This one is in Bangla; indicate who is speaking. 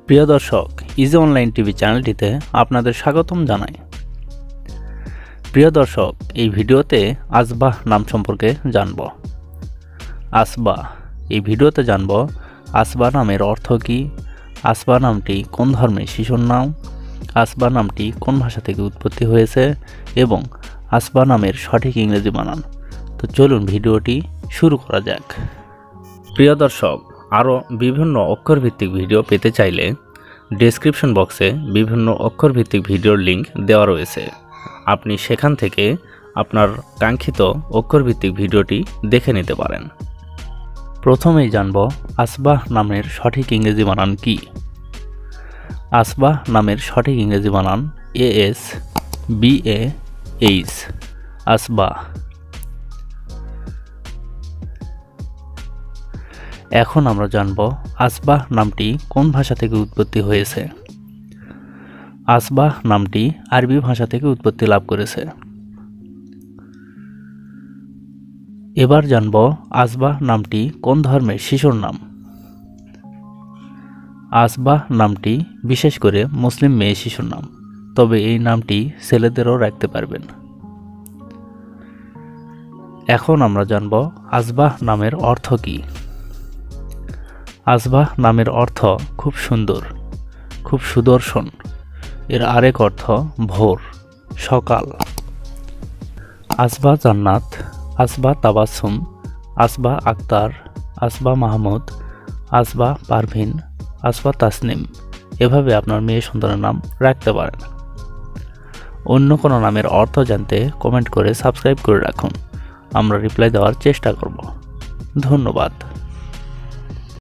Speaker 1: প্রিয় দর্শক, ইজি অনলাইন টিভি চ্যানেলটিতে আপনাদের স্বাগতম জানাই। প্রিয় দর্শক, এই ভিডিওতে আসবাহ নাম সম্পর্কে জানব। আসবাহ, এই ভিডিওতে জানব আসবাহ নামের অর্থ কী, আসবাহ নামটি কোন ধর্মের শিশুর নাম, আসবাহ নামটি কোন ভাষা থেকে উৎপত্তি হয়েছে এবং আসবাহ নামের সঠিক ইংরেজি বানান। তো চলুন ভিডিওটি শুরু করা যাক। প্রিয় দর্শক, আরও বিভিন্ন অক্ষরভিত্তিক ভিডিও পেতে চাইলে ডেসক্রিপশন বক্সে বিভিন্ন অক্ষরভিত্তিক ভিডিওর লিঙ্ক দেওয়া রয়েছে। আপনি সেখান থেকে আপনার কাঙ্ক্ষিত অক্ষরভিত্তিক ভিডিওটি দেখে নিতে পারেন। প্রথমেই জানব আসবাহ নামের সঠিক ইংরেজি বানান কি। আসবাহ নামের সঠিক ইংরেজি বানান ASBAH, আসবাহ। এখন আমরা জানব আসবাহ নামটি কোন ভাষা থেকে উৎপত্তি হয়েছে। আসবাহ নামটি আরবি ভাষা থেকে উৎপত্তি লাভ করেছে। এবার জানব আসবাহ নামটি কোন ধর্মের শিশুর নাম। আসবাহ নামটি বিশেষ করে মুসলিম মেয়ে শিশুর নাম, তবে এই নামটি ছেলেদেরও রাখতে পারবেন। এখন আমরা জানব আসবাহ নামের অর্থ কী। আসবাহ নামের অর্থ খুব সুন্দর, খুব সুদর্শন। এর আরেক অর্থ ভোর, সকাল। আসবাহ জান্নাত, আসবাহ তাবাসসুম, আসবাহ আক্তার, আসবাহ মাহমুদ, আসবাহ পারভিন, আসবাহ তাসনিম, এভাবে আপনার মেয়ে সন্তানের নাম রাখতে পারেন। অন্য কোনো নামের অর্থ জানতে কমেন্ট করে সাবস্ক্রাইব করে রাখুন, আমরা রিপ্লাই দেওয়ার চেষ্টা করব। ধন্যবাদ।